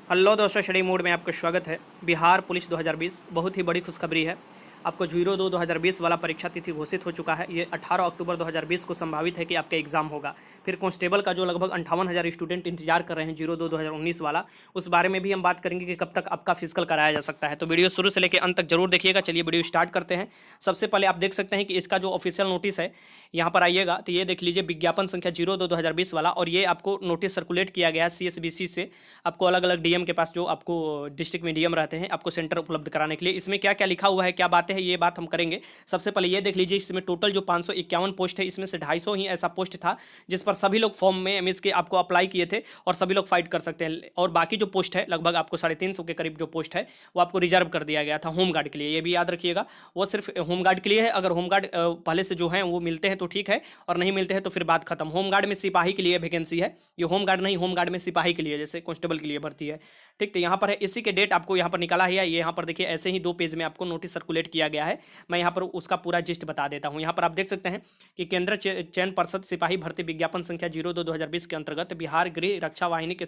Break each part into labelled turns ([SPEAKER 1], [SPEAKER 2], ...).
[SPEAKER 1] Hello दोस्तों, study mode में आपका स्वागत है। बिहार पुलिस 2020 बहुत ही बड़ी खुशखबरी है। आपको 02/2020 वाला परीक्षा तिथि घोषित हो चुका है। ये 18 अक्टूबर 2020 को संभावित है कि आपका एग्जाम होगा। फिर कांस्टेबल का जो लगभग 58,000 स्टूडेंट इंतजार कर रहे हैं 02/2019 वाला, उस बारे में भी हम बात करेंगे कि कब तक आपका फिजिकल कराया जा सकता है। तो वीडियो शुरू से लेकर अंत तक जरूर देखिएगा। चलिए वीडियो स्टार्ट करते हैं। सबसे पहले आप देख सकते हैं कि इसका जो ऑफिशियल नोटिस है, यहाँ पर आइएगा तो ये देख लीजिए, विज्ञापन संख्या 02/2020 वाला। और ये आपको नोटिस सर्कुलेट किया गया है CSBC से। आपको अलग अलग डीएम के पास, जो आपको डिस्ट्रिक्ट में डीएम रहते हैं, आपको सेंटर उपलब्ध कराने के लिए। इसमें क्या क्या लिखा हुआ है, क्या बातें हैं, ये बात हम करेंगे। सबसे पहले ये देख लीजिए, इसमें टोटल जो 551 पोस्ट है, इसमें से 250 ही ऐसा पोस्ट था जिस पर सभी लोग फॉर्म में एमएस के आपको अप्लाई किए थे और सभी लोग फाइट कर सकते हैं। और बाकी जो पोस्ट है, लगभग आपको 350 के करीब जो पोस्ट है, वो आपको रिजर्व कर दिया गया था होमगार्ड के लिए। ये भी याद रखिएगा, वो सिर्फ होमगार्ड के लिए है। अगर होमगार्ड पहले से जो है वो मिलते हैं तो ठीक है, और नहीं मिलते हैं तो फिर बात खत्म। होमगार्ड में सिपाही के लिए वैकेंसी है, ये होमगार्ड नहीं, होमगार्ड में सिपाही के लिए, जैसे कांस्टेबल के लिए भर्ती है। ठीक, तो यहाँ पर है, इसी के डेट आपको यहाँ पर निकाला है। ये यहाँ पर देखिए, ऐसे ही 2 पेज में आपको नोटिस सर्कुलेट किया गया है। मैं यहाँ पर उसका पूरा जिस्ट बता देता हूँ। यहाँ पर आप देख सकते हैं कि केंद्र चयन पर्षद सिपाही भर्ती विज्ञापन संख्या 02/2020 के अंतर्गत बिहार गृह रक्षा वाहिनी के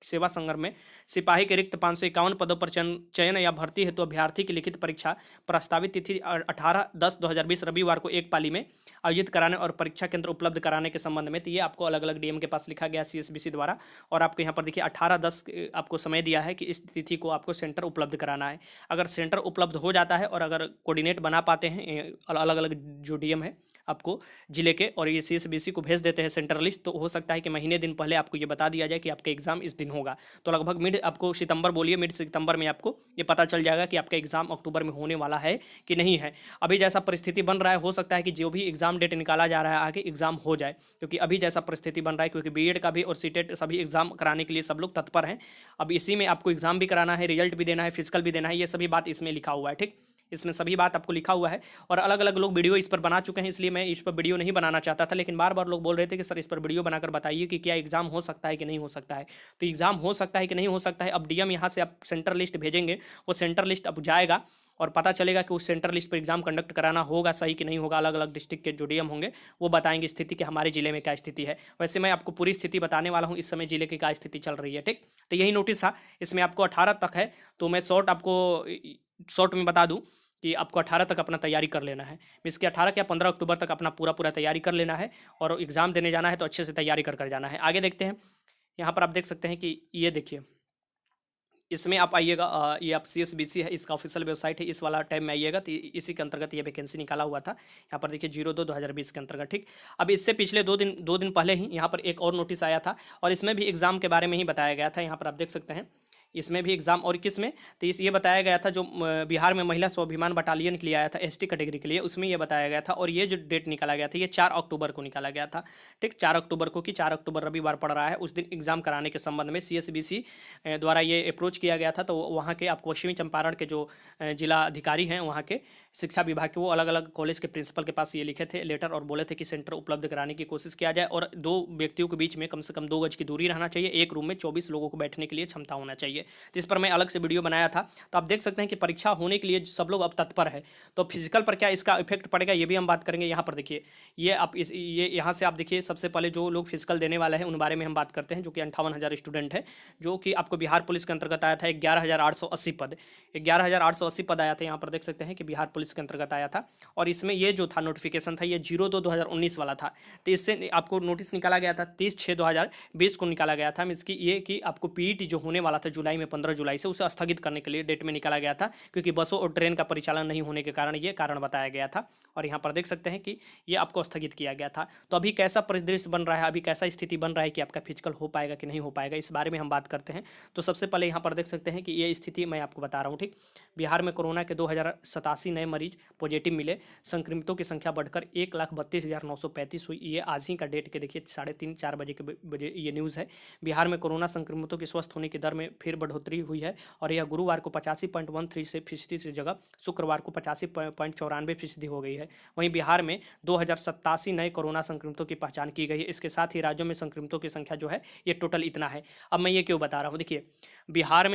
[SPEAKER 1] सेवा संग्राम में सिपाही के रिक्त 551 पदों पर चयन या भर्ती हेतु अभ्यर्थी की लिखित परीक्षा प्रस्तावित तिथि 18/10/2020 रविवार को एक पाली में आयोजित कराने और परीक्षा केंद्र उपलब्ध कराने के संबंध में। तो ये आपको अलग अलग डीएम के पास लिखा गया CSBC द्वारा। और आपको यहाँ पर देखिए 18/10 आपको समय दिया है कि इस तिथि को आपको सेंटर उपलब्ध कराना है। अगर सेंटर उपलब्ध हो जाता है और अगर कोऑर्डिनेट बना पाते हैं अलग अलग जो डीएम है आपको जिले के, और ये CSBC को भेज देते हैं सेंटर लिस्ट, तो हो सकता है कि महीने दिन पहले आपको ये बता दिया जाए कि आपका एग्जाम इस दिन होगा। तो लगभग मिड आपको सितंबर बोलिए, मिड सितंबर में आपको ये पता चल जाएगा कि आपका एग्जाम अक्टूबर में होने वाला है कि नहीं है। अभी जैसा परिस्थिति बन रहा है, हो सकता है कि जो भी एग्जाम डेट निकाला जा रहा है आगे एग्जाम हो जाए, क्योंकि अभी जैसा परिस्थिति बन रहा है, क्योंकि बीएड का भी और सीटेट सभी एग्जाम कराने के लिए सब लोग तत्पर हैं। अब इसी में आपको एग्जाम भी कराना है, रिजल्ट भी देना है, फिजिकल भी देना है, ये सभी बात इसमें लिखा हुआ है। ठीक, इसमें सभी बात आपको लिखा हुआ है। और अलग अलग लोग वीडियो इस पर बना चुके हैं, इसलिए मैं इस पर वीडियो नहीं बनाना चाहता था, लेकिन बार बार लोग बोल रहे थे कि सर इस पर वीडियो बनाकर बताइए कि क्या एग्जाम हो सकता है कि नहीं हो सकता है। तो एग्जाम हो सकता है कि नहीं हो सकता है, अब डीएम यहाँ से आप सेंटर लिस्ट भेजेंगे, वो सेंटर लिस्ट अब जाएगा और पता चलेगा कि उस सेंटर लिस्ट पर एग्जाम कंडक्ट कराना होगा सही कि नहीं होगा। अलग अलग डिस्ट्रिक्ट के जो डीएम होंगे वो बताएंगे स्थिति कि हमारे जिले में क्या स्थिति है। वैसे मैं आपको पूरी स्थिति बताने वाला हूँ, इस समय जिले की क्या स्थिति चल रही है। ठीक, तो यही नोटिस था, इसमें आपको 18 तक है। तो मैं शॉर्ट में बता दूं कि आपको 18 तक अपना तैयारी कर लेना है। मीन्स कि 18 या 15 अक्टूबर तक अपना पूरा पूरा तैयारी कर लेना है, और एग्जाम देने जाना है तो अच्छे से तैयारी कर जाना है। आगे देखते हैं। यहाँ पर आप देख सकते हैं कि ये देखिए, इसमें आप आइएगा, ये आप CSBC है, इसका ऑफिशियल वेबसाइट है, इस वाला टैब में आइएगा तो इसी के अंतर्गत ये वैकेंसी निकाला हुआ था। यहाँ पर देखिए 02/2020 के अंतर्गत। ठीक, अब इससे पिछले 2 दिन पहले ही यहाँ पर एक और नोटिस आया था, और इसमें भी एग्जाम के बारे में ही बताया गया था। यहाँ पर आप देख सकते हैं, इसमें भी एग्जाम, और किस में, तो ये बताया गया था जो बिहार में महिला स्वाभिमान बटालियन के लिए आया था ST कैटेगरी के लिए, उसमें ये बताया गया था। और ये जो डेट निकाला गया था, ये 4 अक्टूबर को निकाला गया था। ठीक, 4 अक्टूबर को, कि 4 अक्टूबर रविवार पड़ रहा है, उस दिन एग्जाम कराने के संबंध में CSBC द्वारा ये अप्रोच किया गया था। तो वहाँ के आपको पश्चिमी चंपारण के जो जिला अधिकारी हैं वहाँ के शिक्षा विभाग के, वो अलग अलग कॉलेज के प्रिंसिपल के पास ये लिखे थे लेटर, और बोले थे कि सेंटर उपलब्ध कराने की कोशिश किया जाए, और 2 व्यक्तियों के बीच में कम से कम 2 गज की दूरी रहना चाहिए, एक रूम में 24 लोगों को बैठने के लिए क्षमता होना चाहिए। जिस पर मैं अलग से वीडियो बनाया था। तो आप देख सकते हैं कि परीक्षा होने के लिए सब लोग अब तत्पर है। तो फिजिकल पर क्या इसका इफेक्ट पड़ेगा, ये भी हम बात करेंगे। यहाँ पर देखिए, ये आप ये यहाँ से आप देखिए, सबसे पहले जो लोग फिजिकल देने वाले हैं उन बारे में हम बात करते हैं, जो कि 58,000 स्टूडेंट है, जो कि आपको बिहार पुलिस के अंतर्गत आया था। 11,880 पद, 11,880 पद आया था। यहाँ पर देख सकते हैं कि बिहार पुलिस के अंतर्गत आया था। और इसमें ये जो था नोटिफिकेशन था, ये 02/2019 वाला था। तो इससे आपको नोटिस निकाला गया था 30/6/2020 को निकाला गया था। मीन्स कि ये कि आपको पीईटी जो होने वाला था जुलाई में, 15 जुलाई से, उसे स्थगित करने के लिए डेट में निकाला गया था, क्योंकि बसों और ट्रेन का परिचालन नहीं होने के कारण ये कारण बताया गया था। और यहाँ पर देख सकते हैं कि ये आपको स्थगित किया गया था। तो अभी कैसा परिदृश्य बन रहा है, अभी कैसा स्थिति बन रहा है कि आपका फिजिकल हो पाएगा कि नहीं हो पाएगा, इस बारे में हम बात करते हैं। तो सबसे पहले यहाँ पर देख सकते हैं कि ये स्थिति मैं आपको बता रहा हूँ। ठीक, बिहार में कोरोना के 2,087 नए मरीज पॉजिटिव मिले, संक्रमितों की संख्या बढ़कर 1,32,935 हुई। ये आज ही का डेट के देखिए 3:30-4 बजे ये न्यूज़ है। बिहार में कोरोना संक्रमितों की स्वस्थ होने की दर में फिर बढ़ोतरी हुई है, और यह गुरुवार को 85.13% से जगह शुक्रवार को 85.94% हो गई है। वहीं बिहार में 2,087 नए कोरोना संक्रमितों की पहचान की गई है। इसके साथ ही राज्यों में संक्रमितों की संख्या जो है ये टोटल इतना है। अब मैं ये क्यों बता रहा हूँ, देखिए बिहार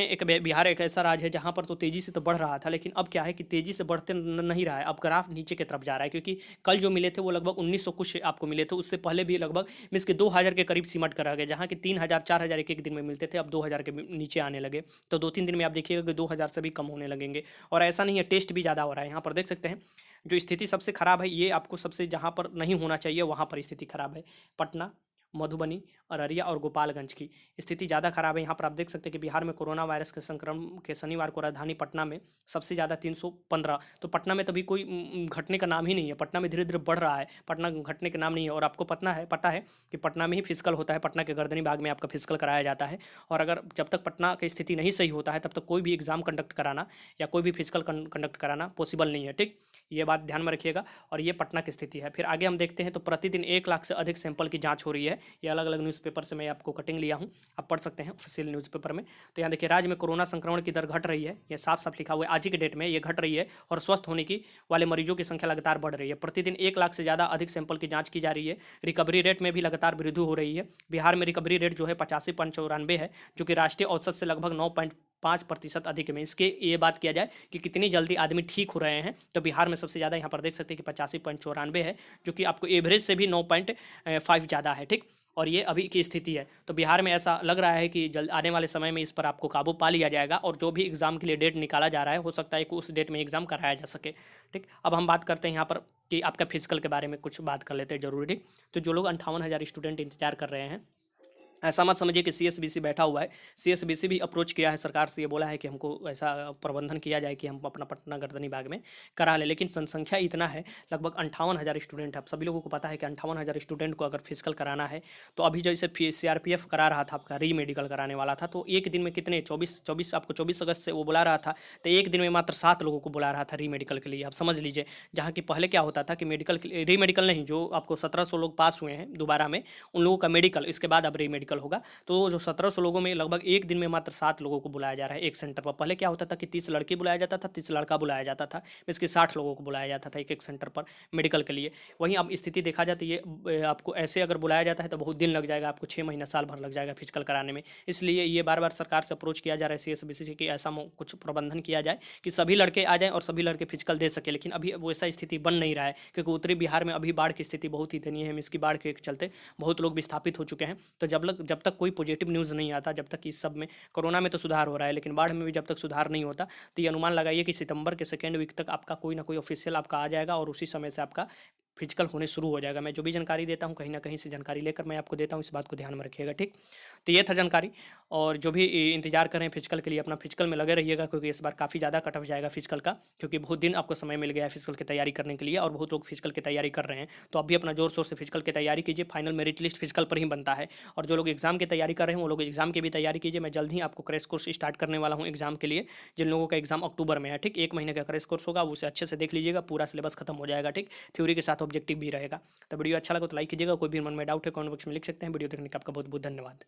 [SPEAKER 1] एक ऐसा राज्य है जहाँ पर तो तेज़ी से तो बढ़ रहा था, लेकिन अब क्या है कि तेज़ी से बढ़ते नहीं रहा है, अब ग्राफ नीचे की तरफ जा रहा है। क्योंकि कल जो मिले थे वो लगभग 1900 कुछ आपको मिले थे, उससे पहले भी लगभग मीन्स के 2,000 के करीब सिमट कर रह गए, जहाँ कि 3,000 4,000 एक एक दिन में मिलते थे, अब 2,000 के नीचे आने लगे तो 2-3 दिन में आप देखिएगा कि 2000 से भी कम होने लगेंगे। और ऐसा नहीं है, टेस्ट भी ज़्यादा हो रहा है। यहाँ पर देख सकते हैं जो स्थिति सबसे खराब है, ये आपको सबसे जहाँ पर नहीं होना चाहिए वहाँ पर स्थिति खराब है। पटना, मधुबनी, अररिया और गोपालगंज की स्थिति ज़्यादा खराब है। यहाँ पर आप देख सकते हैं कि बिहार में कोरोना वायरस के संक्रमण के शनिवार को राजधानी पटना में सबसे ज़्यादा 315। तो पटना में तो अभी कोई घटने का नाम ही नहीं है। पटना में धीरे धीरे बढ़ रहा है, पटना घटने का नाम नहीं है। और आपको पता है कि पटना में ही फिजिकल होता है, पटना के गर्दनी बाग में आपका फिजिकल कराया जाता है। और अगर जब तक पटना की स्थिति नहीं सही होता है तब तक कोई भी एग्जाम कंडक्ट कराना या कोई भी फिजिकल कंडक्ट कराना पॉसिबल नहीं है। ठीक, ये बात ध्यान में रखिएगा। और ये पटना की स्थिति है। फिर आगे हम देखते हैं तो प्रतिदिन 1 लाख से अधिक सैंपल की जांच हो रही है। ये अलग अलग न्यूज़पेपर से मैं आपको कटिंग लिया हूँ, आप पढ़ सकते हैं ऑफिशियल न्यूज़पेपर में। तो यहाँ देखिए, राज्य में कोरोना संक्रमण की दर घट रही है, ये साफ साफ लिखा हुआ है। आज ही के डेट में ये घट रही है और स्वस्थ होने की वाले मरीजों की संख्या लगातार बढ़ रही है। प्रतिदिन 1 लाख से ज़्यादा अधिक सैंपल की जाँच की जा रही है। रिकवरी रेट में भी लगातार वृद्धि हो रही है। बिहार में रिकवरी रेट जो है 85.94 है, जो कि राष्ट्रीय औसत से लगभग 9.5% अधिक में। इसके ये बात किया जाए कि कितनी जल्दी आदमी ठीक हो रहे हैं, तो बिहार में सबसे ज़्यादा यहाँ पर देख सकते हैं कि 85.94 है, जो कि आपको एवरेज से भी 9.5 ज़्यादा है। ठीक, और ये अभी की स्थिति है। तो बिहार में ऐसा लग रहा है कि जल्द आने वाले समय में इस पर आपको काबू पा लिया जाएगा। और जो भी एग्ज़ाम के लिए डेट निकाला जा रहा है, हो सकता है कि उस डेट में एग्ज़ाम कराया जा सके। ठीक, अब हम बात करते हैं यहाँ पर कि आपका फिजिकल के बारे में कुछ बात कर लेते हैं जरूरी। ठीक, तो जो लोग 58,000 स्टूडेंट इंतजार कर रहे हैं, ऐसा मत समझिए कि सीएसबीसी बैठा हुआ है। सीएसबीसी भी अप्रोच किया है सरकार से, ये बोला है कि हमको ऐसा प्रबंधन किया जाए कि हम अपना पटना गर्दनी बाग में करा लें। लेकिन जनसंख्या इतना है, लगभग 58,000 स्टूडेंट है। आप सभी लोगों को पता है कि 58,000 स्टूडेंट को अगर फिजिकल कराना है, तो अभी जैसे सीआरपीएफ करा रहा था, आपका री मेडिकल कराने वाला था, तो एक दिन में कितने 24 आपको 24 अगस्त से वो बुला रहा था, तो एक दिन में मात्र 7 लोगों को बुला रहा था री मेडिकल के लिए। आप समझ लीजिए, जहाँ की पहले क्या होता था कि मेडिकल री मेडिकल नहीं, जो आपको 1700 लोग पास हुए हैं दोबारा में, उन लोगों का मेडिकल, इसके बाद अब री मेडिकल होगा। तो जो 1700 लोगों में लगभग एक दिन में मात्र 7 लोगों को बुलाया जा रहा है एक सेंटर पर। पहले क्या होता था कि 30 लड़के बुलाया जाता था, 30 लड़का बुलाया जाता था, इसके 60 लोगों को बुलाया जाता था एक एक सेंटर पर मेडिकल के लिए। वहीं अब स्थिति देखा जाए तो ये आपको ऐसे अगर बुलाया जाता है तो बहुत दिन लग जाएगा, आपको 6 महीना साल भर लग जाएगा फिजिकल कराने में। इसलिए ये बार बार सरकार से अप्रोच किया जा रहा है सीएसबीसी से कि ऐसा कुछ प्रबंधन किया जाए कि सभी लड़के आ जाएं और सभी लड़के फिजिकल दे सके। लेकिन अभी वैसा स्थिति बन नहीं रहा है, क्योंकि उत्तरी बिहार में अभी बाढ़ की स्थिति बहुत ही दयनीय है। इसकी बाढ़ के चलते बहुत लोग विस्थापित हो चुके हैं। तो जब तक कोई पॉजिटिव न्यूज़ नहीं आता, जब तक इस सब में, कोरोना में तो सुधार हो रहा है लेकिन बाढ़ में भी जब तक सुधार नहीं होता, तो ये अनुमान लगाइए कि सितंबर के सेकेंड वीक तक आपका कोई ना कोई ऑफिशियल आपका आ जाएगा और उसी समय से आपका फिजिकल होने शुरू हो जाएगा। मैं जो भी जानकारी देता हूँ कहीं ना कहीं से जानकारी लेकर मैं आपको देता हूँ, इस बात को ध्यान में रखिएगा। ठीक, तो ये था जानकारी। और जो भी इंतजार करें फिजिकल के लिए, अपना फिजिकल में लगे रहिएगा, क्योंकि इस बार काफ़ी ज़्यादा कट ऑफ जाएगा फिजिकल का, क्योंकि बहुत दिन आपको समय मिल गया है फिजिकल की तैयारी करने के लिए और बहुत लोग फिजिकल की तैयारी कर रहे हैं। तो आप भी अपना जोर शोर से फिजिकल की तैयारी कीजिए। फाइनल मेरिट लिस्ट फिजिकल पर ही बनता है। और जो लोग एग्जाम की तैयारी कर रहे हैं वो लोग एग्जाम की भी तैयारी कीजिए। मैं जल्द ही आपको क्रैश कोर्स स्टार्ट करने वाला हूँ एग्जाम के लिए, जिन लोगों का एग्जाम अक्टूबर में है। ठीक, 1 महीने का क्रैश कोर्स होगा, उसे अच्छे से देख लीजिएगा, पूरा सिलेबस खत्म हो जाएगा। ठीक, थ्योरी के साथ ऑब्जेक्टिव भी रहेगा। तो वीडियो अच्छा लगा तो लाइक कीजिएगा। कोई भी मन में डाउट है कमेंट बॉक्स में लिख सकते हैं। वीडियो देखने का आपका बहुत बहुत धन्यवाद।